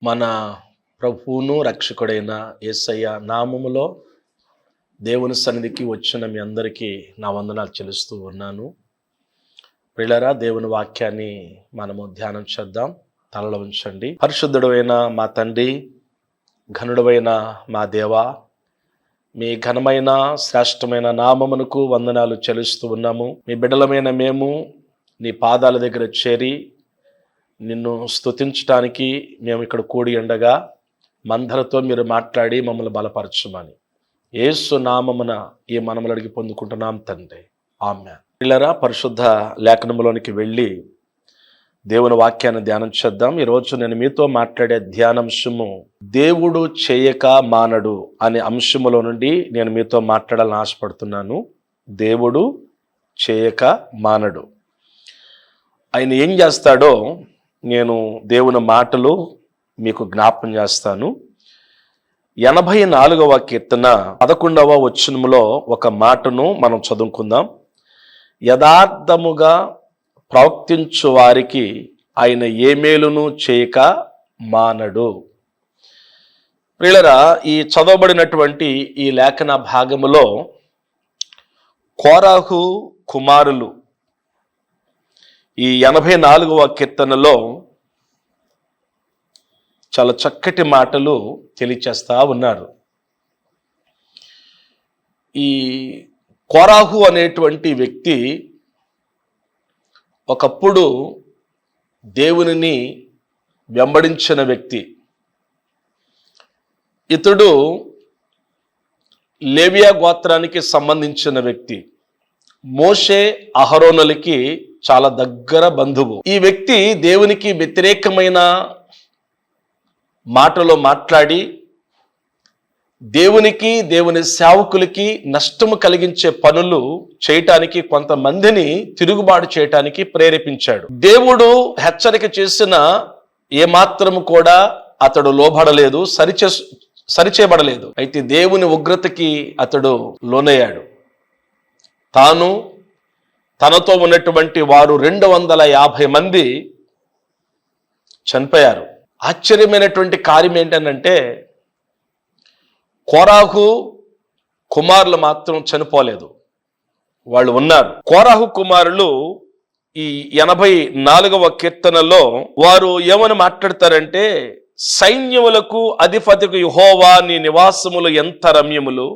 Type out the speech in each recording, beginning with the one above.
మన ప్రభువును రక్షకుడైన యేసయ్య నామములో దేవుని సన్నిధికి వచ్చిన మీ అందరికీ నా వందనాలు చెల్లిస్తూ ఉన్నాను. ప్రియులారా, దేవుని వాక్యాన్ని మనము ధ్యానం చేద్దాం. తలలో ఉంచండి. పరిశుద్ధుడైన మా తండ్రి, ఘనుడైన మా దేవా, మీ ఘనమైన శ్రేష్టమైన నామమునకు వందనాలు చెల్లిస్తూ ఉన్నాము. మీ బిడ్డలమైన మేము నీ పాదాల దగ్గర చేరి నిన్ను స్తుతించడానికి మేము ఇక్కడ కూడి ఉండగా మందరితో మీరు మాట్లాడి మమ్మల్ని బలపరచమని యేసు నామమున ఈ మనములు అడిగి పొందుకుంటున్నాం తండ్రి, ఆమేన్. పిల్లరా, పరిశుద్ధ లేఖనములోనికి వెళ్ళి దేవుని వాక్యాన్ని ధ్యానం చేద్దాం. ఈరోజు నేను మీతో మాట్లాడే ధ్యానాంశము దేవుడు చేయక మానడు అనే అంశములో నుండి నేను మీతో మాట్లాడాలని ఆశపడుతున్నాను. దేవుడు చేయక మానడు. ఆయన ఏం చేస్తాడో నేను దేవుని మాటలు మీకు జ్ఞాపకం చేస్తాను. 84వ కీర్తన 11వ వచనములో ఒక మాటను మనం చదువుకుందాం. యథార్థముగా ప్రవర్తించు వారికి ఆయన ఏ మేలును చేయక మానడు. ప్రియులారా, ఈ చదవబడినటువంటి ఈ లేఖన భాగములో కోరాహు కుమారులు ఈ 84వ కీర్తనలో చాలా చక్కటి మాటలు తెలియచేస్తా ఉన్నారు. ఈ కోరాహు అనేటువంటి వ్యక్తి ఒకప్పుడు దేవునిని వెంబడించిన వ్యక్తి. ఇతడు లేవియా గోత్రానికి సంబంధించిన వ్యక్తి. మోషే అహరోనులకి చాలా దగ్గర బంధువు. ఈ వ్యక్తి దేవునికి వ్యతిరేకమైన మాటలో మాట్లాడి దేవునికి దేవుని సేవకులకి నష్టము కలిగించే పనులు చేయటానికి కొంతమందిని తిరుగుబాటు చేయటానికి ప్రేరేపించాడు. దేవుడు హెచ్చరిక చేసిన ఏమాత్రము కూడా అతడు లోబడలేదు, సరిచేయబడలేదు. అయితే దేవుని ఉగ్రతకి అతడు లోనయ్యాడు. తాను తనతో ఉన్నటువంటి వారు 250 మంది చనిపోయారు. ఆశ్చర్యమైనటువంటి కార్యం ఏంటంటే కోరాహు కుమారులు మాత్రం చనిపోలేదు, వాళ్ళు ఉన్నారు. కోరాహు కుమారులు ఈ 84వ కీర్తనలో వారు ఏమని మాట్లాడతారంటే, సైన్యములకు అధిపతికి యెహోవా నీ నివాసములు ఎంత రమ్యములు,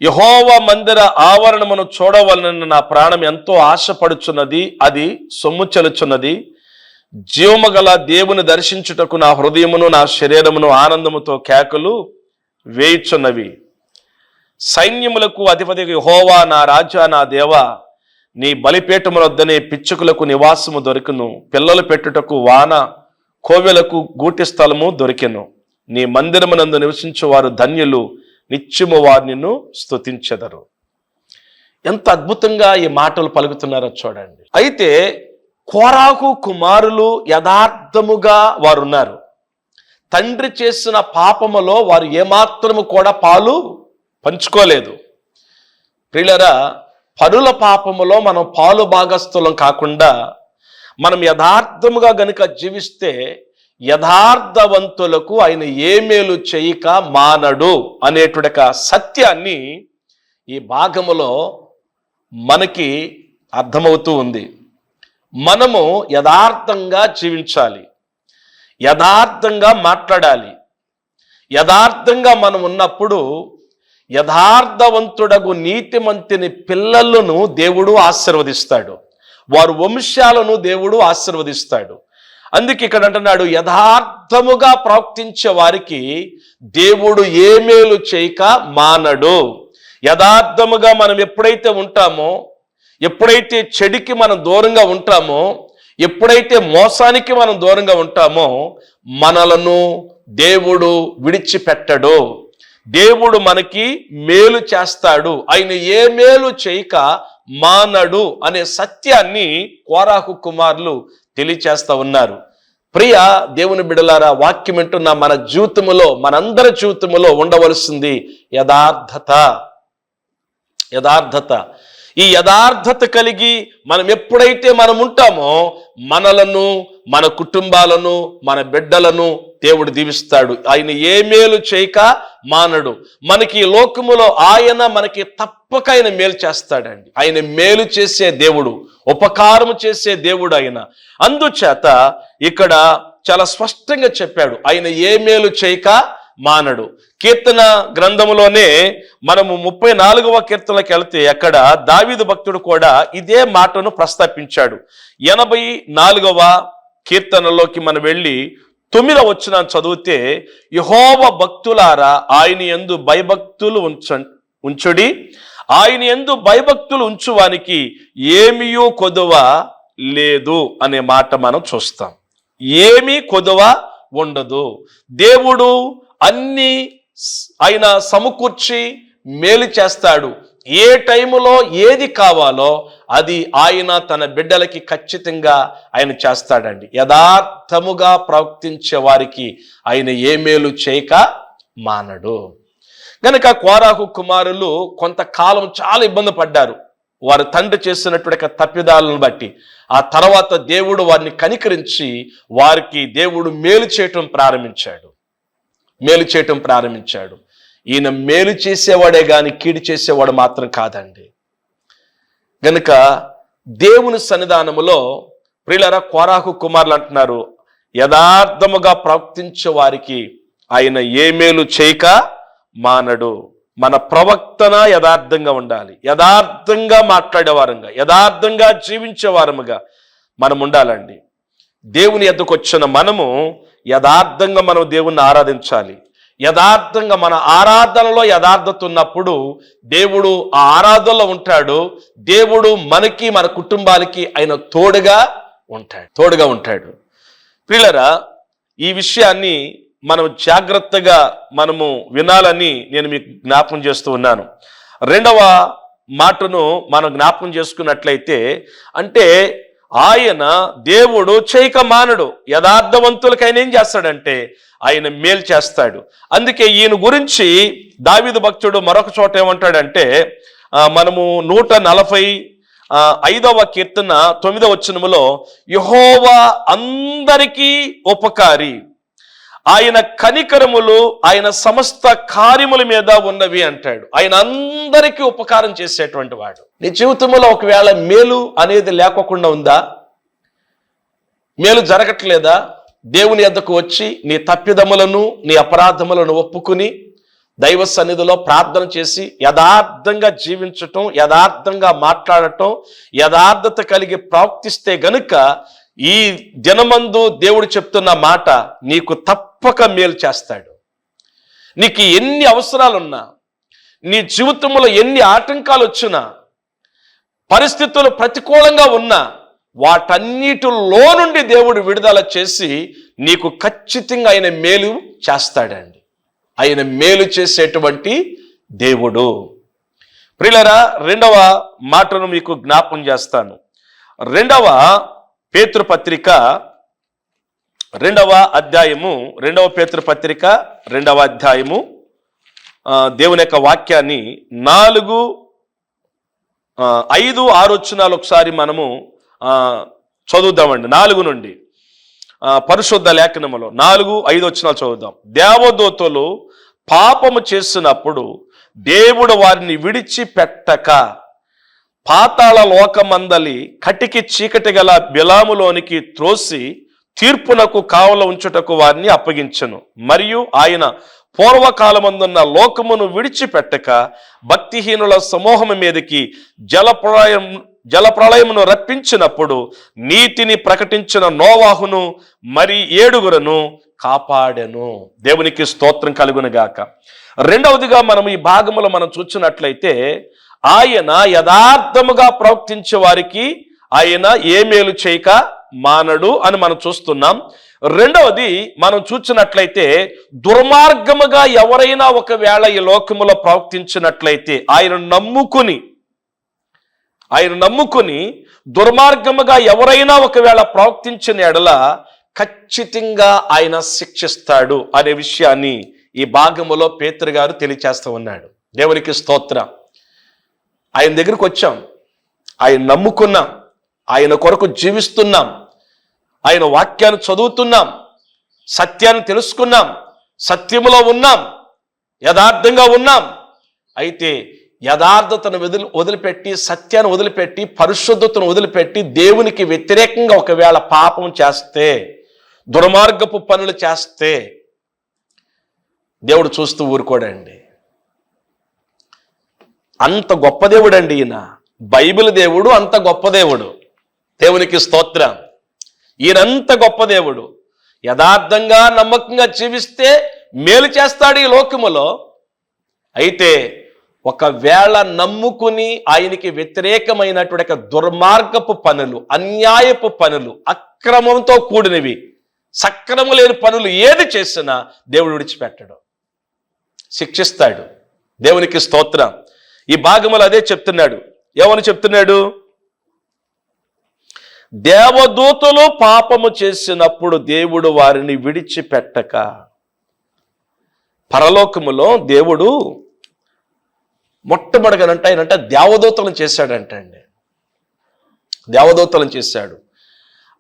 యెహోవా మందిర ఆవరణమును చూడవలనని నా ప్రాణం ఎంతో ఆశపడుచున్నది, అది సొమ్ము చెలుచున్నది. జీవము గల దేవుని దర్శించుటకు నా హృదయమును నా శరీరమును ఆనందముతో కేకలు వేయుచున్నవి. సైన్యములకు అధిపతికి యెహోవా నా రాజా నా దేవా, నీ బలిపీఠమునొద్దనే పిచ్చుకులకు నివాసము దొరికెను, పిల్లలు పెట్టుటకు వాన కోవెలకు గూటి స్థలము దొరికెను. నీ మందిరమునందు నివసించు వారు ధన్యులు, నిత్యము వారు నిన్ను స్తుతించెదరు. ఎంత అద్భుతంగా ఈ మాటలు పలుకుతున్నారో చూడండి. అయితే కోరాహు కుమారులు యథార్థముగా వారున్నారు. తండ్రి చేసిన పాపములో వారు ఏమాత్రము కూడా పాలు పంచుకోలేదు. ప్రియులారా, పరుల పాపములో మనం పాలు భాగస్థులం కాకుండా మనం యథార్థముగా గనుక జీవిస్తే యథార్థవంతులకు ఆయన ఏ మేలు చేయక మానడు అనేటువంటి సత్యాన్ని ఈ భాగములో మనకి అర్థమవుతూ ఉంది. మనము యథార్థంగా జీవించాలి, యథార్థంగా మాట్లాడాలి. యథార్థంగా మనం ఉన్నప్పుడు యథార్థవంతుడగు నీతిమంతుని పిల్లలను దేవుడు ఆశీర్వదిస్తాడు, వారి వంశాలను దేవుడు ఆశీర్వదిస్తాడు. అందుకే ఇక్కడ అంటున్నాడు, యథార్థముగా ప్రవర్తించే వారికి దేవుడు ఏ మేలు చేయక మానడు. యథార్థముగా మనం ఎప్పుడైతే ఉంటామో, ఎప్పుడైతే చెడుకి మనం దూరంగా ఉంటామో, ఎప్పుడైతే మోసానికి మనం దూరంగా ఉంటామో, మనలను దేవుడు విడిచిపెట్టడు. దేవుడు మనకి మేలు చేస్తాడు, ఆయన ఏ మేలు చేయక మానడు అనే సత్యాన్ని కోరాహు కుమారులు తెలియచేస్తా ఉన్నారు. ప్రియ దేవుని బిడ్డలారా, వాక్యం వింటున్న మన జీవితములో, మనందరి జీవితములో ఉండవలసింది యథార్థత. యథార్థత. ఈ యథార్థత కలిగి మనం ఎప్పుడైతే మనం ఉంటామో మనలను, మన కుటుంబాలను, మన బిడ్డలను దేవుడు దీవిస్తాడు. ఆయన ఏ మేలు చేయక మానడు. మనకి ఈ లోకములో ఆయన మనకి తప్పక ఆయన మేలు చేస్తాడండి. ఆయన మేలు చేసే దేవుడు, ఉపకారము చేసే దేవుడు ఆయన. అందుచేత ఇక్కడ చాలా స్పష్టంగా చెప్పాడు, ఆయన ఏ మేలు చేయక మానడు. కీర్తన గ్రంథములోనే మనము 34వ కీర్తనకి వెళితే అక్కడ దావీదు భక్తుడు కూడా ఇదే మాటను ప్రస్తావించాడు. 84వ కీర్తనలోకి మనం వెళ్ళి 9వ వచనం చదివితే, యెహోవా భక్తులారా ఆయన యందు భయభక్తులు ఉంచుడి, ఆయన యందు భయభక్తులు ఉంచువానికి ఏమీయూ కొదువ లేదు అనే మాట మనం చూస్తాం. ఏమీ కొదువ ఉండదు. దేవుడు అన్ని ఆయన సమకూర్చి మేలు చేస్తాడు. ఏ టైములో ఏది కావాలో అది ఆయన తన బిడ్డలకి ఖచ్చితంగా ఆయన చేస్తాడండి. యథార్థముగా ప్రవర్తించే వారికి ఆయన ఏ మేలు చేయక మానడు. గనుక కోరాహు కుమారులు కొంతకాలం చాలా ఇబ్బంది పడ్డారు వారి తండ్రి చేసినటువంటి తప్పిదాలను బట్టి. ఆ తర్వాత దేవుడు వారిని కనికరించి వారికి దేవుడు మేలు చేయటం ప్రారంభించాడు. ఈయన మేలు చేసేవాడే గాని కీడు చేసేవాడు మాత్రం కాదండి. గనుక దేవుని సన్నిధానములో ప్రియులారా, కోరాహు కుమారులు అంటున్నారు, యథార్థముగా ప్రవర్తించే వారికి ఆయన ఏ మేలు చేయక మానడు. మన ప్రవక్తన యథార్థంగా ఉండాలి, యథార్థంగా మాట్లాడేవారంగా, యథార్థంగా జీవించేవారముగా మనం ఉండాలండి. దేవుని ఎద్దకు వచ్చిన మనము యథార్థంగా మనం దేవుణ్ణి ఆరాధించాలి. యథార్థంగా మన ఆరాధనలో యథార్థత ఉన్నప్పుడు దేవుడు ఆ ఆరాధనలో ఉంటాడు. దేవుడు మనకి, మన కుటుంబాలకి ఆయన తోడుగా ఉంటాడు. ప్రియులారా, ఈ విషయాన్ని మనం జాగ్రత్తగా మనము వినాలని నేను మీకు జ్ఞాపకం చేస్తూ ఉన్నాను. 2వ మాటను మనం జ్ఞాపకం చేసుకున్నట్లయితే, అంటే ఆయన దేవుడు చేయక మానడు. యథార్థవంతులకి ఆయన ఏం చేస్తాడంటే ఆయన మేలు చేస్తాడు. అందుకే ఈయన గురించి దావీదు భక్తుడు మరొక చోట ఏమంటాడంటే, మనము 145వ కీర్తన 9వ వచనములో, యెహోవా అందరికీ ఉపకారి, ఆయన కనికరములు ఆయన సమస్త కార్యముల మీద ఉన్నవి అంటాడు. ఆయన అందరికీ ఉపకారం చేసేటువంటి వాడు. నీ జీవితంలో ఒకవేళ మేలు అనేది లేకోకుండా ఉందా? మేలు జరగట్లేదా? దేవుని యొద్దకు వచ్చి నీ తప్పిదములను, నీ అపరాధములను ఒప్పుకుని దైవ సన్నిధిలో ప్రార్థన చేసి యథార్థంగా జీవించటం, యథార్థంగా మాట్లాడటం, యథార్థత కలిగి ప్రవర్తిస్తే గనుక ఈ దినమందు దేవుడు చెప్తున్న మాట, నీకు తప్పక మేలు చేస్తాడు. నీకు ఎన్ని అవసరాలున్నా, నీ జీవితంలో ఎన్ని ఆటంకాలు వచ్చినా, పరిస్థితులు ప్రతికూలంగా ఉన్నా, వాటన్నిటిలో నుండి దేవుడు విడుదల చేసి నీకు ఖచ్చితంగా ఆయన మేలు చేస్తాడండి. ఆయన మేలు చేసేటువంటి దేవుడు. ప్రియులారా, 2వ మాటను మీకు జ్ఞాపకం చేస్తాను. 2వ పేతురుపత్రిక 2వ అధ్యాయము, 2వ పేతురుపత్రిక 2వ అధ్యాయము దేవుని యొక్క వాక్యాన్ని 4, 5, 6 వచనాలు ఒకసారి మనము చదువుదామండి. 4 నుండి పరిశుద్ధ లేఖనములో 4, 5 వచనాలు చదువుదాం. దేవదూతలు పాపము చేసినప్పుడు దేవుడు వారిని విడిచిపెట్టక పాతాళ లోకమందలి కటికి చీకటి గల బిలాములోనికి త్రోసి తీర్పునకు కావల ఉంచుటకు వారిని అప్పగించెను. మరియు ఆయన పూర్వకాలమందున్న లోకమును విడిచిపెట్టక భక్తిహీనుల సమూహం మీదకి జలప్రళయమును రప్పించినప్పుడు నీతిని ప్రకటించిన నోవాహును మరి 7 కాపాడెను. దేవునికి స్తోత్రం కలుగును గాక. 2వదిగా మనం ఈ భాగములో మనం చూసినట్లయితే, ఆయన యథార్థముగా ప్రవర్తించే వారికి ఆయన ఏ మేలు చేయక మానడు అని మనం చూస్తున్నాం. 2వది మనం చూసినట్లయితే, దుర్మార్గముగా ఎవరైనా ఒకవేళ ఈ లోకములో ప్రవర్తించినట్లయితే ఆయన నమ్ముకుని దుర్మార్గముగా ఎవరైనా ఒకవేళ ప్రవర్తించిన ఎడల ఖచ్చితంగా ఆయన శిక్షిస్తాడు అనే విషయాన్ని ఈ భాగములో పేతురు గారు తెలియచేస్తూ ఉన్నాడు. దేవునికి స్తోత్రం. ఆయన దగ్గరికి వచ్చాం, ఆయన నమ్ముకున్నాం, ఆయన కొరకు జీవిస్తున్నాం. ఆయన వాక్యాన్ని చదువుతున్నాం, సత్యాన్ని తెలుసుకున్నాం, సత్యములో ఉన్నాం, యథార్థంగా ఉన్నాం. అయితే యథార్థతను వదిలిపెట్టి, సత్యాన్ని వదిలిపెట్టి, పరిశుద్ధతను వదిలిపెట్టి దేవునికి వ్యతిరేకంగా ఒకవేళ పాపం చేస్తే, దుర్మార్గపు పనులు చేస్తే దేవుడు చూస్తూ ఊరుకోడండి. అంత గొప్ప దేవుడు అండి ఈయన. బైబిల్ దేవుడు అంత గొప్ప దేవుడు. దేవునికి స్తోత్రం. ఈయనంత గొప్ప దేవుడు. యథార్థంగా నమ్మకంగా జీవిస్తే మేలు చేస్తాడు ఈ లోకములో. అయితే ఒకవేళ నమ్ముకుని ఆయనకి వ్యతిరేకమైనటువంటి దుర్మార్గపు పనులు, అన్యాయపు పనులు, అక్రమంతో కూడినవి, సక్రమం లేని పనులు ఏది చేసినా దేవుడు విడిచిపెట్టడు, శిక్షిస్తాడు. దేవునికి స్తోత్రం. ఈ భాగములు అదే చెప్తున్నాడు. ఏమని చెప్తున్నాడు? దేవదూతలు పాపము చేసినప్పుడు దేవుడు వారిని విడిచిపెట్టక. పరలోకములో దేవుడు మొట్టమొదటిగానంటే ఆయనంట దేవదూతలను చేశాడంటండి. దేవదూతలను చేశాడు.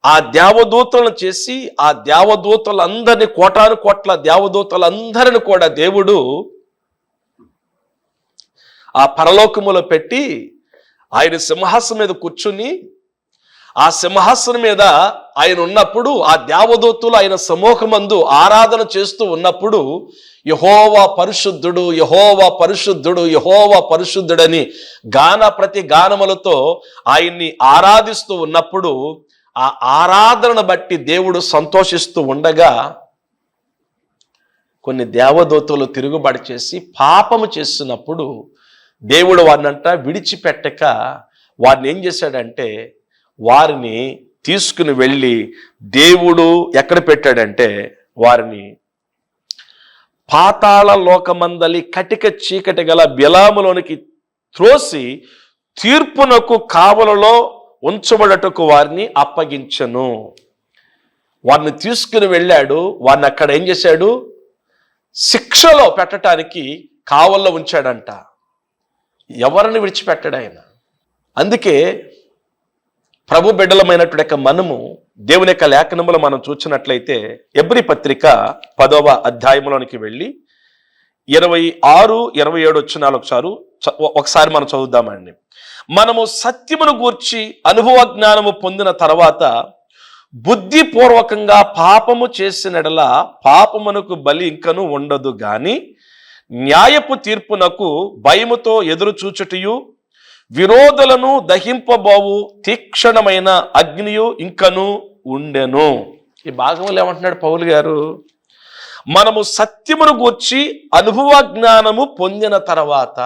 ఆ దేవదూతలను చేసి ఆ దేవదూతలందరినీ, కోటాను కోట్ల దేవదూతలందరిని కూడా దేవుడు ఆ పరలోకములో పెట్టి ఆయన సింహాసనం మీద కూర్చుని, ఆ సింహాసనం మీద ఆయన ఉన్నప్పుడు ఆ దేవదూతలు ఆయన సమూహమందు ఆరాధన చేస్తూ ఉన్నప్పుడు యెహోవా పరిశుద్ధుడు, యెహోవా పరిశుద్ధుడు, యెహోవా పరిశుద్ధుడని ప్రతి గానములతో ఆయన్ని ఆరాధిస్తూ ఉన్నప్పుడు ఆ ఆరాధనను బట్టి దేవుడు సంతోషిస్తూ ఉండగా కొన్ని దేవదూతలు తిరుగుబాటు చేసి పాపము చేస్తున్నప్పుడు దేవుడు వారినంట విడిచిపెట్టక వారిని ఏం చేశాడంటే వారిని తీసుకుని వెళ్ళి దేవుడు ఎక్కడ పెట్టాడంటే వారిని పాతాళ లోకమందలి కటిక చీకటి గల బిలాములోనికి త్రోసి తీర్పునకు కావలలో ఉంచబడటకు వారిని అప్పగించను. వారిని తీసుకుని వెళ్ళాడు. వారిని అక్కడ ఏం చేశాడు? శిక్షలో పెట్టడానికి కావల్లో ఉంచాడంట. ఎవరిని విడిచిపెట్టాడు ఆయన. అందుకే ప్రభు బిడ్డలమైనటువంటి మనము దేవుని యొక్క లేఖనములో మనం చూసినట్లయితే ఎబ్రీ పత్రిక 10వ అధ్యాయంలోనికి వెళ్ళి 26, 27 వచనాలు ఒకసారి మనం చదువుదామండి. మనము సత్యమును గూర్చి అనుభవ జ్ఞానము పొందిన తర్వాత బుద్ధిపూర్వకంగా పాపము చేసినడల పాపమునకు బలి ఇంకను ఉండదు గాని న్యాయపు తీర్పునకు భయముతో ఎదురు చూచుటయు విరోధులను దహింపబోవు తీక్షణమైన అగ్నియు ఇంకను ఉండెను. ఈ భాగంలో ఏమంటున్నాడు పౌలు గారు? మనము సత్యమును గూర్చి అనుభవ జ్ఞానము పొందిన తర్వాత,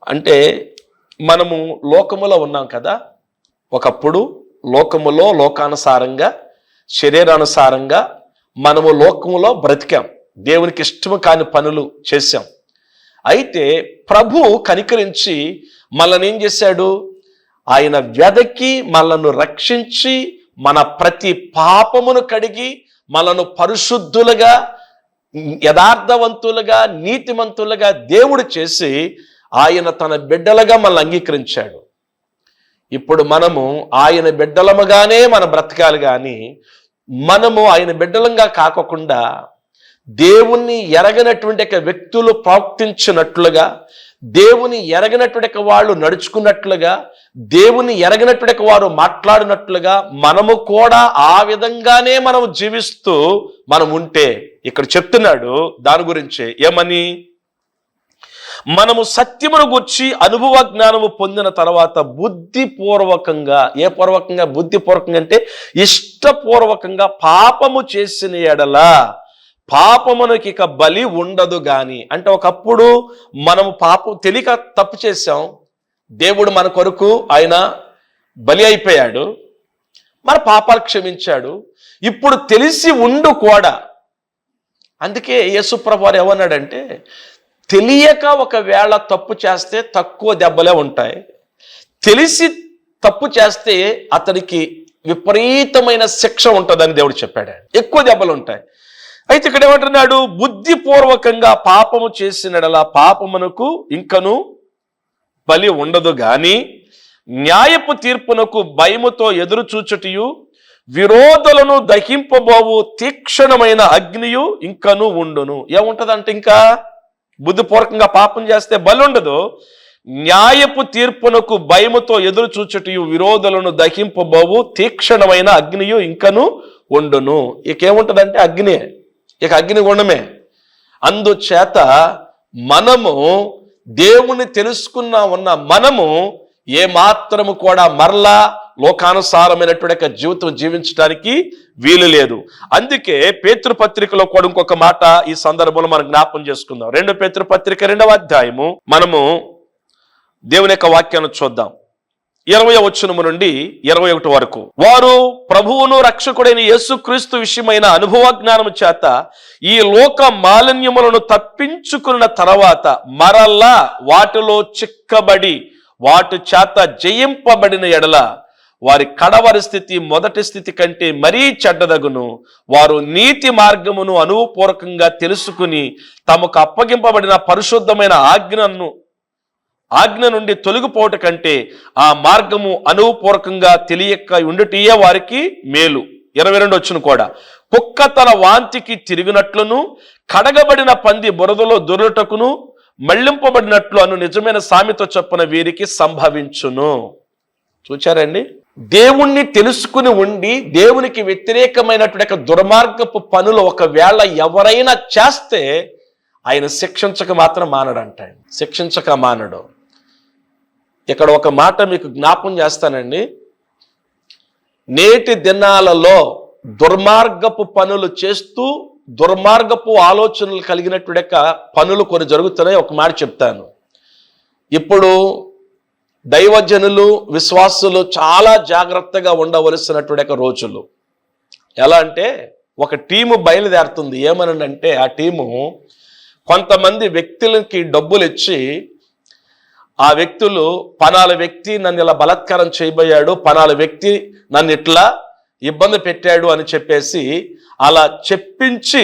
అంటే మనము లోకములో ఉన్నాం కదా. ఒకప్పుడు లోకములో లోకానుసారంగా, శరీరానుసారంగా మనము లోకములో బ్రతికాం. దేవునికి ఇష్టము కాని పనులు చేశాం. అయితే ప్రభు కనికరించి మనల్ని ఏం చేశాడు? ఆయన వెదకి మనలను రక్షించి మన ప్రతి పాపమును కడిగి మనను పరిశుద్ధులుగా, యథార్థవంతులుగా, నీతిమంతులుగా దేవుడు చేసి ఆయన తన బిడ్డలుగా మనల్ని అంగీకరించాడు. ఇప్పుడు మనము ఆయన బిడ్డలముగానే మన బ్రతకాలి కానీ మనము ఆయన బిడ్డలంగా కాకుండా దేవుణ్ణి ఎరగనటువంటి వ్యక్తులు ప్రవర్తించినట్లుగా, దేవుని ఎరగనటువంటి వాళ్ళు నడుచుకున్నట్లుగా, దేవుని ఎరగనటువంటి వారు మాట్లాడినట్లుగా మనము కూడా ఆ విధంగానే మనం జీవిస్తూ మనం ఉంటే ఇక్కడ చెప్తున్నాడు దాని గురించి ఏమని? మనము సత్యమును గూర్చి అనుభవ జ్ఞానము పొందిన తర్వాత బుద్ధిపూర్వకంగా, ఏ పూర్వకంగా? బుద్ధిపూర్వకంగా అంటే ఇష్టపూర్వకంగా పాపము చేసిన ఎడల పాపమునకి ఇక బలి ఉండదు గాని. అంటే ఒకప్పుడు మనము పాపం తెలియక తప్పు చేశాం, దేవుడు మన కొరకు ఆయన బలి అయిపోయాడు, మన పాపాలు క్షమించాడు. ఇప్పుడు తెలిసి ఉండు కూడా, అందుకే యేసుప్రభు వారు ఏమన్నాడంటే తెలియక ఒకవేళ తప్పు చేస్తే తక్కువ దెబ్బలే ఉంటాయి, తెలిసి తప్పు చేస్తే అతనికి విపరీతమైన శిక్ష ఉంటుందని దేవుడు చెప్పాడు, ఎక్కువ దెబ్బలు ఉంటాయి. అయితే ఇక్కడ ఏమంటున్నాడు? బుద్ధిపూర్వకంగా పాపము చేసినడలా పాపమునకు ఇంకను బలి ఉండదు గాని న్యాయపు తీర్పునకు భయముతో ఎదురు చూచుటయు విరోధులను దహింపబోవు తీక్షణమైన అగ్నియు ఇంకను ఉండును. ఏముంటదంటే ఇంకా బుద్ధిపూర్వకంగా పాపం చేస్తే బలి ఉండదు. న్యాయపు తీర్పునకు భయముతో ఎదురు చూచుటయు విరోధులను దహింపబోవు తీక్షణమైన అగ్నియు ఇంకను ఉండును. ఇకేముంటదంటే అగ్ని, ఇక అగ్ని గుణమే. అందుచేత మనము దేవుని ఉన్న మనము ఏ మాత్రము కూడా మరలా లోకానుసారమైనటువంటి జీవితం జీవించడానికి వీలు లేదు. అందుకే పేతురుపత్రికలో కూడా ఇంకొక మాట ఈ సందర్భంలో మనం జ్ఞాపం చేసుకుందాం. 2 పేతురుపత్రిక 2వ అధ్యాయము మనము దేవుని యొక్క వాక్యాన్ని చూద్దాం. 20వ వచనము నుండి 21 వరకు. వారు ప్రభువును రక్షకుడైన యేసుక్రీస్తు విషయమైన అనుభవ జ్ఞానము చేత ఈ లోక మాలిన్యములను తప్పించుకున్న తర్వాత మరలా వాటిలో చిక్కబడి వాటి చేత జయింపబడిన ఎడల వారి కడవరి స్థితి మొదటి స్థితి కంటే మరీ చెడ్డదగును. వారు నీతి మార్గమును అనుభవపూర్వకంగా తెలుసుకుని తమకు అప్పగింపబడిన పరిశుద్ధమైన ఆజ్ఞ నుండి తొలగిపోవట కంటే ఆ మార్గము అనుభవపూర్వకంగా తెలియక ఉండుటయే వారికి మేలు. 22 వచ్చును కూడా. కుక్క తన వాంతికి తిరిగినట్లును కడగబడిన పంది బురదలో దొరుటకును మళ్లింపబడినట్లు అను నిజమైన సామెత చొప్పున వీరికి సంభవించును. చూచారండి, దేవుణ్ణి తెలుసుకుని ఉండి దేవునికి వ్యతిరేకమైనటువంటి దుర్మార్గపు పనులు ఒకవేళ ఎవరైనా చేస్తే ఆయన శిక్షించక మాత్రం మానడంట. శిక్షించక మానడు. ఇక్కడ ఒక మాట మీకు జ్ఞాపం చేస్తానండి. నేటి దినాలలో దుర్మార్గపు పనులు చేస్తూ దుర్మార్గపు ఆలోచనలు కలిగినటువంటి పనులు కొన్ని జరుగుతున్నాయి. ఒక మాట చెప్తాను. ఇప్పుడు దైవజనులు విశ్వాసులు చాలా జాగ్రత్తగా ఉండవలసినటువంటి రోజులు. ఎలా అంటే ఒక టీము బయలుదేరుతుంది. ఏమనంటే ఆ టీము కొంతమంది వ్యక్తులకి డబ్బులు ఇచ్చి ఆ వ్యక్తులు పలానా వ్యక్తి నన్ను ఇలా బలాత్కారం చేయబోయాడు, పలానా వ్యక్తి నన్ను ఇట్లా ఇబ్బంది పెట్టాడు అని చెప్పేసి అలా చెప్పించి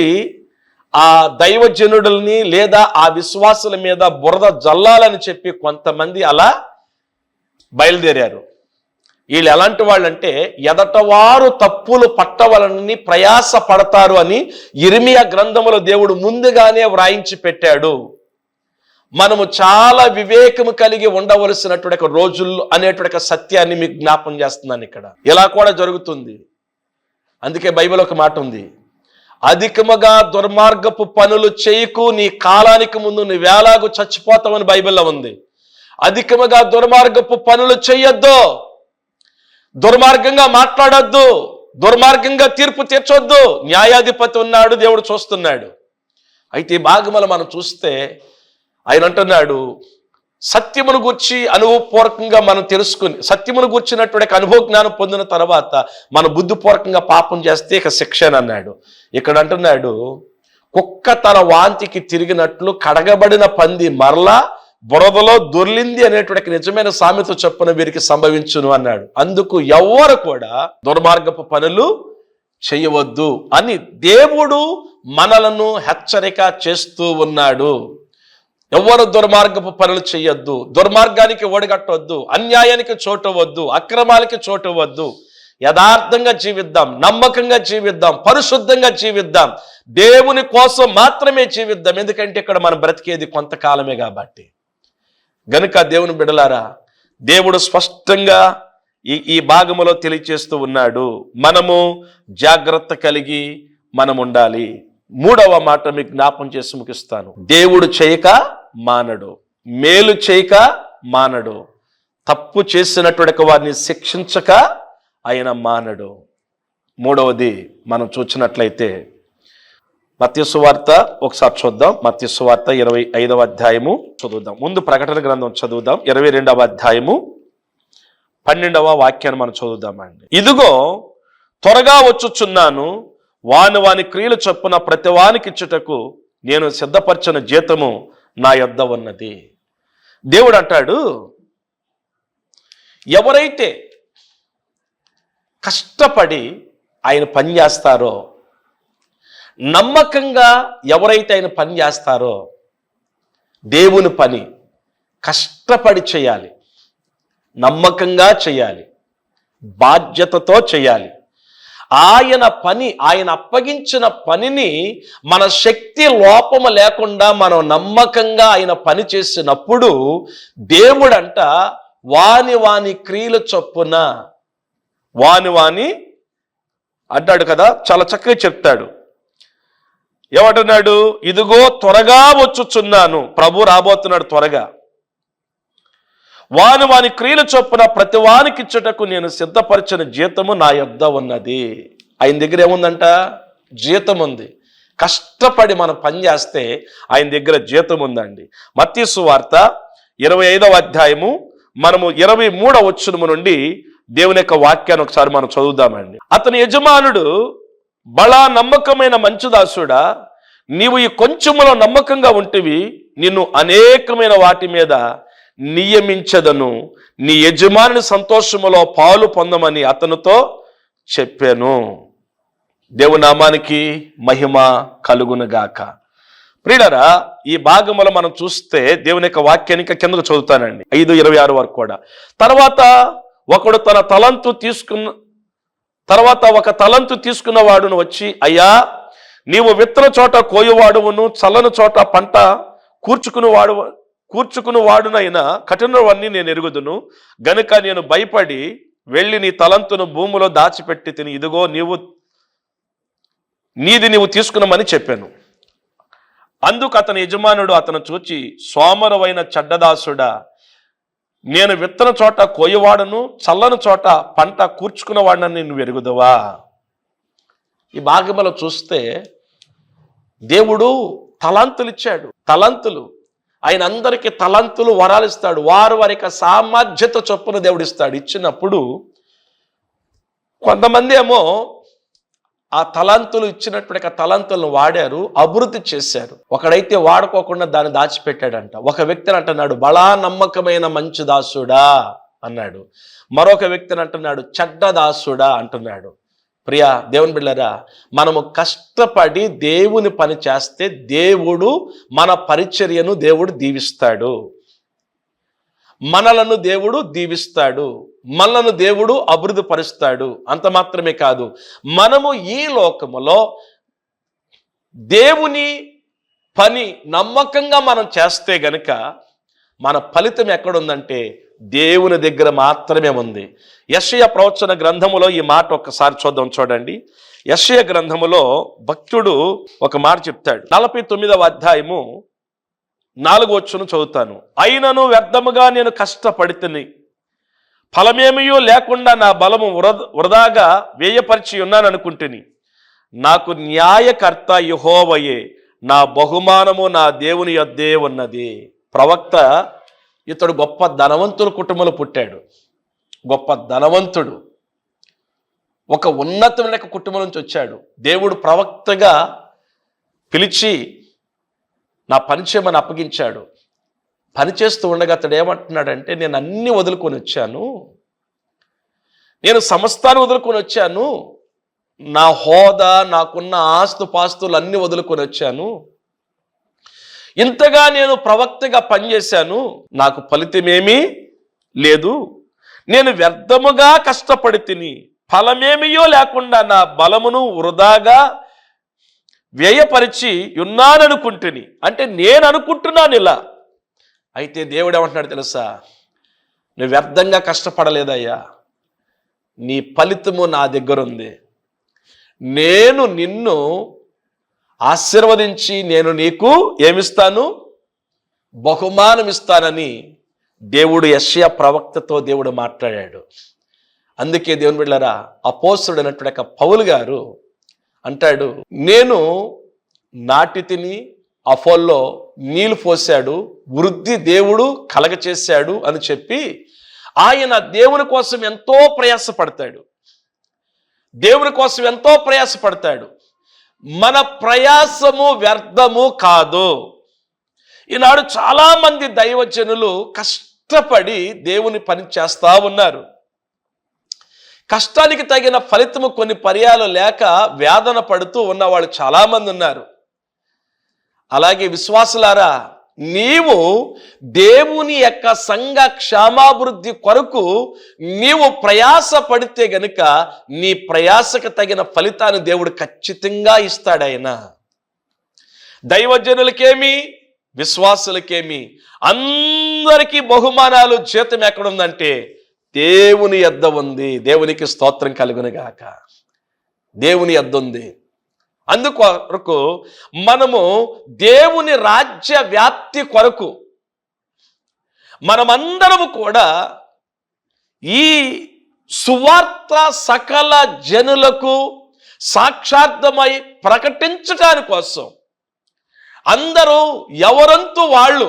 ఆ దైవజనుడుల్ని లేదా ఆ విశ్వాసుల మీద బురద జల్లాలని చెప్పి కొంతమంది అలా బయలుదేరారు. వీళ్ళు ఎలాంటి వాళ్ళంటే ఎదటవారు తప్పులు పట్టవలని ప్రయాస పడతారు అని యిర్మీయా గ్రంథములో దేవుడు ముందుగానే వ్రాయించి పెట్టాడు. మనము చాలా వివేకము కలిగి ఉండవలసినటువంటి రోజుల్లో అనేటువంటి సత్యాన్ని మీకు జ్ఞాపం చేస్తున్నాను. ఇక్కడ ఇలా కూడా జరుగుతుంది. అందుకే బైబిల్ ఒక మాట ఉంది, అధికముగా దుర్మార్గపు పనులు చేయకు, నీ కాలానికి ముందు నువ్వేలాగూ చచ్చిపోతావని బైబిల్లో ఉంది. అధికముగా దుర్మార్గపు పనులు చేయొద్దు, దుర్మార్గంగా మాట్లాడొద్దు, దుర్మార్గంగా తీర్పు తీర్చొద్దు. న్యాయాధిపతి ఉన్నాడు, దేవుడు చూస్తున్నాడు. అయితే ఈ భాగములు మనం చూస్తే ఆయన అంటున్నాడు, సత్యమును గూర్చి అనుభవపూర్వకంగా మనం తెలుసుకుని సత్యమును గూర్చినటువంటి అనుభవ జ్ఞానం పొందిన తర్వాత మన బుద్ధిపూర్వకంగా పాపం చేస్తే ఇక శిక్ష అన్నాడు. ఇక్కడ అంటున్నాడు, కుక్క తన వాంతికి తిరిగినట్లు కడగబడిన పంది మరలా బురదలో దొర్లింది అనేటువంటి నిజమైన సామెత చొప్పున వీరికి సంభవించును అన్నాడు. అందుకు ఎవ్వరు కూడా దుర్మార్గపు పనులు చేయవద్దు అని దేవుడు మనలను హెచ్చరిక చేస్తూ ఉన్నాడు. ఎవ్వరు దుర్మార్గపు పనులు చేయొద్దు, దుర్మార్గానికి ఓడగట్టవద్దు, అన్యాయానికి చోటవద్దు, అక్రమాలకి చోటవద్దు. యథార్థంగా జీవిద్దాం, నమ్మకంగా జీవిద్దాం, పరిశుద్ధంగా జీవిద్దాం, దేవుని కోసం మాత్రమే జీవిద్దాం. ఎందుకంటే ఇక్కడ మనం బ్రతికేది కొంతకాలమే కాబట్టి. గనుక దేవుని బిడ్డలారా, దేవుడు స్పష్టంగా ఈ భాగములో తెలియచేస్తూ ఉన్నాడు, మనము జాగ్రత్త కలిగి మనం ఉండాలి. 3వ మాట మీకు జ్ఞాపం చేసి ముగిస్తాను. దేవుడు చేయక మానడు, మేలు చేయక మానడు, తప్పు చేసినటువంటి వారిని శిక్షించక ఆయన మానడు. 3వది మనం చూసినట్లయితే మత్తయి సువార్త ఒకసారి చూద్దాం. మత్తయి సువార్త 25వ అధ్యాయము చదువుదాం. ముందు ప్రకటన గ్రంథం చదువుదాం. 22వ అధ్యాయము 12వ వాక్యాన్ని మనం చదువుదామండి. ఇదిగో త్వరగా వచ్చుచున్నాను, వాని క్రియలు చొప్పున ప్రతి వానికి ఇచ్చుటకు నేను సిద్ధపరచిన జీతము నా యొద్ద ఉన్నది. దేవుడు అంటాడు, ఎవరైతే కష్టపడి ఆయన పని చేస్తారో, నమ్మకంగా ఎవరైతే ఆయన పని చేస్తారో, దేవుని పని కష్టపడి చేయాలి. నమ్మకంగా చేయాలి, బాధ్యతతో చేయాలి. ఆయన అప్పగించిన పనిని మన శక్తి లోపము లేకుండా మనం నమ్మకంగా ఆయన పని చేసినప్పుడు దేవుడంట వాని క్రియల చొప్పున వాని అంటాడు కదా, చాలా చక్కగా చెప్తాడు. ఏమంటున్నాడు? ఇదిగో త్వరగా వచ్చుచున్నాను. ప్రభు రాబోతున్నాడు త్వరగా. వాని క్రియల చొప్పున ప్రతి వానికి ఇచ్చుటకు నేను సిద్ధపరిచిన జీతము నా యొద్ద ఉన్నది. ఆయన దగ్గర ఏముందంట? జీతం ఉంది. కష్టపడి మనం పని చేస్తే ఆయన దగ్గర జీతం ఉందండి. మత్తయి సువార్త 25వ అధ్యాయము మనము 23వ వచనము నుండి దేవుని యొక్క వాక్యాన్ని ఒకసారి మనం చదువుదామండి. అతని యజమానుడు, బలా నమ్మకమైన మంచి దాసుడా, నీవు ఈ కొంచెములో నమ్మకంగా ఉంటివి, నిన్ను అనేకమైన వాటి మీద నియమించదను, నీ యజమాని సంతోషములో పాలు పొందమని అతనితో చెప్పాను. దేవుని నామానికి మహిమ కలుగునుగాక. ప్రియులారా, ఈ భాగములో మనం చూస్తే దేవుని యొక్క వాక్యాన్ని కిందకు చదువుతానండి, 5:26 వరకు కూడా. తర్వాత ఒక తలంతు తీసుకున్న వాడును వచ్చి, అయ్యా, నీవు విత్తన చోట కోయువాడువును, చల్లని చోట పంట కూర్చుకుని వాడునైనా కఠినవన్నీ నేను ఎరుగుదును గనుక నేను భయపడి వెళ్ళి నీ తలంతును భూమిలో దాచిపెట్టి తిని, ఇదిగో నీవు తీసుకున్నామని చెప్పాను. అందుకు అతని యజమానుడు అతను చూచి, సోమరువైన చెడ్డదాసుడా, నేను విత్తన చోట కోయవాడను, చల్లని చోట పంట కూర్చుకున్నవాడనని నువ్వు ఎరుగుదవా? ఈ భాగంలో చూస్తే దేవుడు తలాంతులు ఇచ్చాడు. ఆయన అందరికీ తలంతులు వరాలు ఇస్తాడు. వారి యొక్క సామర్థ్యత చొప్పున దేవుడు ఇస్తాడు. ఇచ్చినప్పుడు కొంతమంది ఏమో ఆ తలంతులు ఇచ్చినటువంటి తలంతులను వాడారు, అభివృద్ధి చేశారు. ఒకడైతే వాడుకోకుండా దాన్ని దాచిపెట్టాడంట. ఒక వ్యక్తిని అంటున్నాడు, బలా నమ్మకమైన మంచి దాసుడా అన్నాడు. మరొక వ్యక్తిని అంటున్నాడు, చెడ్డ దాసుడా అంటున్నాడు. ప్రియా దేవుని బిడ్డలారా, మనము కష్టపడి దేవుని పని చేస్తే దేవుడు మన పరిచర్యను దేవుడు దీవిస్తాడు, మనలను దేవుడు దీవిస్తాడు, మనలను దేవుడు అభివృద్ధి పరుస్తాడు. అంత మాత్రమే కాదు, మనము ఈ లోకములో దేవుని పని నమ్మకంగా మనం చేస్తే గనుక మన ఫలితం ఎక్కడుందంటే దేవుని దగ్గర మాత్రమే ఉంది. యెషయా ప్రవచన గ్రంథములో ఈ మాట ఒక్కసారి చూడండి. యెషయా గ్రంథములో భక్తుడు ఒక మాట చెప్తాడు. 49వ అధ్యాయము 4వ వచనం చదువుతాను. అయినను వ్యర్థముగా నేను కష్టపడితిని, ఫలమేమియో లేకుండా నా బలము వృధాగా వ్యయపరిచి ఉన్నాను అనుకుంటుని. నాకు న్యాయకర్త యెహోవాయే, నా బహుమానము నా దేవుని యొద్దే ఉన్నది. ప్రవక్త ఇతడు గొప్ప ధనవంతుల కుటుంబంలో పుట్టాడు. గొప్ప ధనవంతుడు, ఒక ఉన్నతమైన కుటుంబం నుంచి వచ్చాడు. దేవుడు ప్రవక్తగా పిలిచి నా పని చేయమని అప్పగించాడు. పని చేస్తూ ఉండగా అతడు ఏమంటున్నాడంటే, నేను అన్ని వదులుకొని వచ్చాను, నేను సమస్తాన్ని వదులుకొని వచ్చాను, నా హోదా, నాకున్న ఆస్తుపాస్తులు అన్ని వదులుకొని వచ్చాను, ఇంతగా నేను ప్రవక్తగా పనిచేశాను, నాకు ఫలితమేమీ లేదు, నేను వ్యర్థముగా కష్టపడి తిని ఫలమేమియో లేకుండా నా బలమును వృధాగా వ్యయపరిచి ఉన్నాననుకుంటుని. అంటే నేను అనుకుంటున్నాను ఇలా. అయితే దేవుడు ఏమంటున్నాడు తెలుసా? నువ్వు వ్యర్థంగా కష్టపడలేదయ్యా, నీ ఫలితము నా దగ్గర ఉంది. నేను నిన్ను ఆశీర్వదించి నేను నీకు ఏమిస్తాను? బహుమానం ఇస్తానని దేవుడు యెషయా ప్రవక్తతో దేవుడు మాట్లాడాడు. అందుకే దేవుని బిడ్డలారా, అపోస్తలుడైనటువంటి పౌలు గారు అంటాడు, నేను నాటి తిని అపోల్లో నీళ్లు పోశాడు, వృద్ధి దేవుడు కలగచేశాడు అని చెప్పి ఆయన దేవుని కోసం ఎంతో ప్రయాసపడతాడు. దేవుని కోసం ఎంతో ప్రయాసపడతాడు. మన ప్రయాసము వ్యర్థము కాదు. ఈనాడు చాలా మంది దైవజనులు కష్టపడి దేవుని పని చేస్తా ఉన్నారు. కష్టానికి తగిన ఫలితము కొన్ని పర్యాలు లేక వేదన పడుతూ ఉన్నవాళ్ళు చాలా మంది ఉన్నారు. అలాగే విశ్వాసులారా, నీవు దేవుని యొక్క సంఘ క్షేమాభివృద్ధి కొరకు నీవు ప్రయాస పడితే గనుక నీ ప్రయాసకు తగిన ఫలితాన్ని దేవుడు ఖచ్చితంగా ఇస్తాడు. ఆయన దైవజనులకేమి విశ్వాసులకేమి అందరికీ బహుమానాలు జీతం ఎక్కడుందంటే దేవుని యొద్ద ఉంది. దేవునికి స్తోత్రం కలుగునుగాక. దేవుని యొద్ద ఉంది. అందుకొరకు మనము దేవుని రాజ్య వ్యాప్తి కొరకు మనమందరము కూడా ఈ సువార్త సకల జనులకు సాక్షార్థమై ప్రకటించటాని కోసం అందరూ ఎవరంతు వాళ్ళు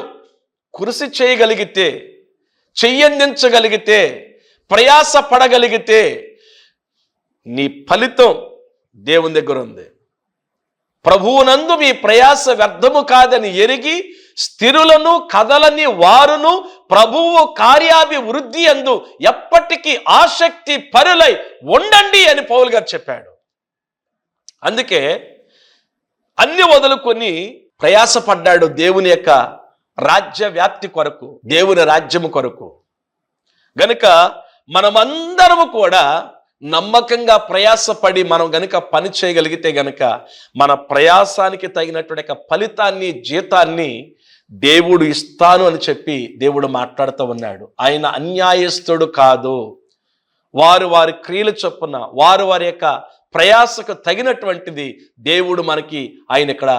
కృషి చేయగలిగితే, చెయ్యందించగలిగితే, ప్రయాస పడగలిగితే నీ ఫలితం దేవుని దగ్గర ఉంది. ప్రభువునందు మీ ప్రయాస వ్యర్థము కాదని ఎరిగి స్థిరులను కదలని వారును ప్రభువు కార్యాభివృద్ధి యందు ఎప్పటికీ ఆసక్తి పరులై ఉండండి అని పౌలు గారు చెప్పాడు. అందుకే అన్ని వదులుకొని ప్రయాసపడ్డాడు దేవుని యొక్క రాజ్య వ్యాప్తి కొరకు, దేవుని రాజ్యము కొరకు. గనుక మనమందరము కూడా నమ్మకంగా ప్రయాసపడి మనం గనుక పని చేయగలిగితే గనుక మన ప్రయాసానికి తగినటువంటి ఫలితాన్ని, జీతాన్ని దేవుడు ఇస్తాను అని చెప్పి దేవుడు మాట్లాడుతూ ఉన్నాడు. ఆయన అన్యాయస్తుడు కాదు. వారు వారి క్రియల చొప్పున వారి యొక్క ప్రయాసకు తగినటువంటిది దేవుడు మనకి ఆయన ఇక్కడ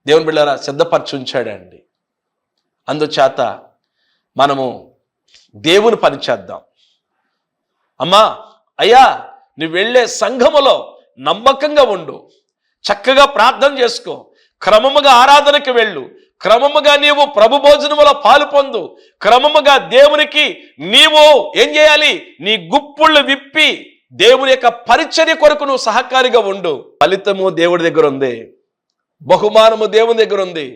దేవుని బిడ్డలారా సిద్ధపరిచి ఉంచాడండి. అందుచేత మనము దేవుని పని చేద్దాం. అమ్మా, అయ్యా, నువ్వు వెళ్ళే సంఘములో నమ్మకంగా ఉండు, చక్కగా ప్రార్థన చేసుకో, క్రమముగా ఆరాధనకి వెళ్ళు, క్రమముగా నీవు ప్రభు భోజనములో పాలు పొందు, క్రమముగా దేవునికి నీవు ఏం చేయాలి, నీ గుప్పుళ్ళు విప్పి దేవుని యొక్క పరిచర్య కొరకు నువ్వు సహకారిగా ఉండు. ఫలితము దేవుడి దగ్గర ఉంది, బహుమానము దేవుని దగ్గర ఉంది.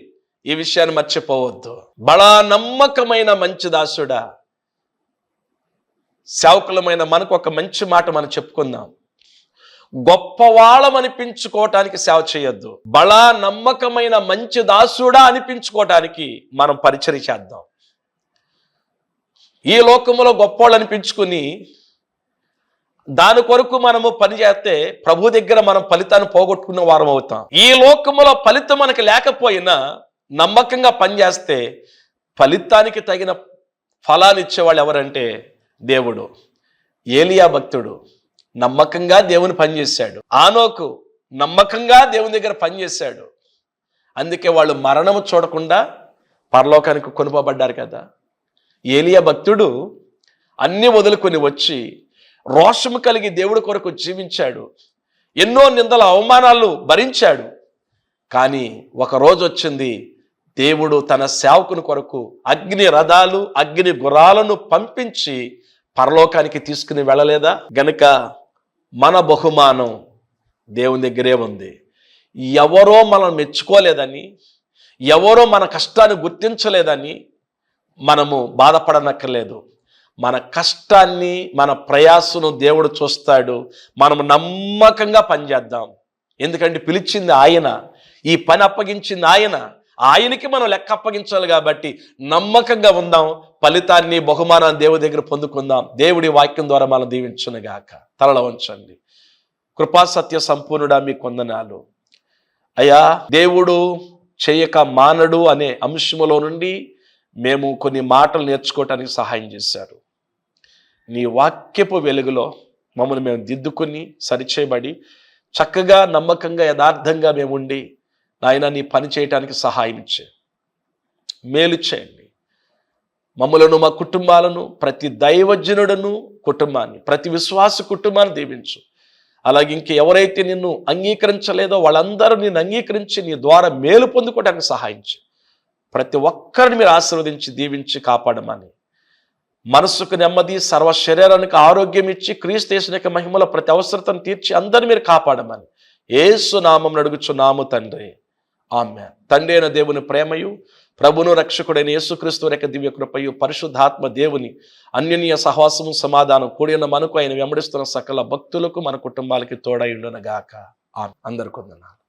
ఈ విషయాన్ని మర్చిపోవద్దు. బడా నమ్మకమైన మంచి దాసుడా, సేవకులమైన మనకు ఒక మంచి మాట మనం చెప్పుకుందాం. గొప్పవాళ్ళం అనిపించుకోవటానికి సేవ చేయొద్దు. బడా నమ్మకమైన మంచి దాసుడా అనిపించుకోవటానికి మనం పరిచర్య చేద్దాం. ఈ లోకములో గొప్పవాళ్ళు అనిపించుకుని దాని కొరకు మనము పనిచేస్తే ప్రభు దగ్గర మనం ఫలితాన్ని పోగొట్టుకున్న వారం అవుతాం. ఈ లోకములో ఫలితం మనకి లేకపోయినా నమ్మకంగా పనిచేస్తే ఫలితానికి తగిన ఫలాన్ని ఇచ్చేవాళ్ళు ఎవరంటే దేవుడు. ఏలియా భక్తుడు నమ్మకంగా దేవుని పనిచేశాడు. ఆనోకు నమ్మకంగా దేవుని దగ్గర పనిచేశాడు. అందుకే వాళ్ళు మరణము చూడకుండా పరలోకానికి కొనుపబడ్డారు కదా. ఏలియా భక్తుడు అన్ని వదులుకొని వచ్చి రోషము కలిగి దేవుడి కొరకు జీవించాడు. ఎన్నో నిందల అవమానాలు భరించాడు. కానీ ఒక రోజు వచ్చింది, దేవుడు తన సేవకుని కొరకు అగ్ని రథాలు, అగ్ని గుర్రాలను పంపించి పరలోకానికి తీసుకుని వెళ్ళలేదా? గనుక మన బహుమానం దేవుని దగ్గరే ఉంది. ఎవరో మనం మెచ్చుకోలేదని, ఎవరో మన కష్టాన్ని గుర్తించలేదని మనము బాధపడనక్కర్లేదు. మన కష్టాన్ని, మన ప్రయాసను దేవుడు చూస్తాడు. మనము నమ్మకంగా పనిచేద్దాం. ఎందుకంటే పిలిచింది ఆయన, ఈ పని అప్పగించింది ఆయన, ఆయనకి మనం లెక్క అప్పగించాలి. కాబట్టి నమ్మకంగా ఉందాం, ఫలితాన్ని, బహుమానాన్ని దేవుడి దగ్గర పొందుకుందాం. దేవుడి వాక్యం ద్వారా మనం దీవించునుగాక. తలల వంచండి. కృపా సత్య సంపూర్ణుడా మీకు వందనాలు అయ్యా. దేవుడు చేయక మానడు అనే అంశములో నుండి మేము కొన్ని మాటలు నేర్చుకోవటానికి సహాయం చేశారు. నీ వాక్యపు వెలుగులో మమ్మల్ని మేము దిద్దుకుని సరిచేయబడి చక్కగా, నమ్మకంగా, యథార్థంగా మేము ఉండి నాయన నీ పని చేయటానికి సహాయం ఇచ్చే మేలు చేయండి. మమ్మలను, మా కుటుంబాలను, ప్రతి దైవజనుడను కుటుంబాన్ని, ప్రతి విశ్వాస కుటుంబాన్ని దీవించు. అలాగే ఇంక ఎవరైతే నిన్ను అంగీకరించలేదో వాళ్ళందరూ నిన్ను అంగీకరించి నీ ద్వారా మేలు పొందుకోవడానికి సహాయం చేయి. ప్రతి ఒక్కరిని మీరు ఆశీర్వదించి దీవించి కాపాడమని, మనస్సుకు నెమ్మది, సర్వ శరీరానికి ఆరోగ్యం ఇచ్చి క్రీస్తు యేసు యొక్క మహిమలో ప్రతి అవసరతను తీర్చి అందరిని మీరు కాపాడమని యేసు నామం అడుగుచున్నాము తండ్రి. ఆమేన్. తండ్రి అయిన దేవుని ప్రేమయు, ప్రభును రక్షకుడైన యేసుక్రీస్తు యొక్క దివ్య కృపయు, పరిశుద్ధాత్మ దేవుని అన్యోన్య సహవాసము, సమాధానం కూడిన మనకు, ఆయన వెంబడిస్తున్న సకల భక్తులకు, మన కుటుంబాలకి తోడై ఉండును గాక. అందరికీ వందనాలు.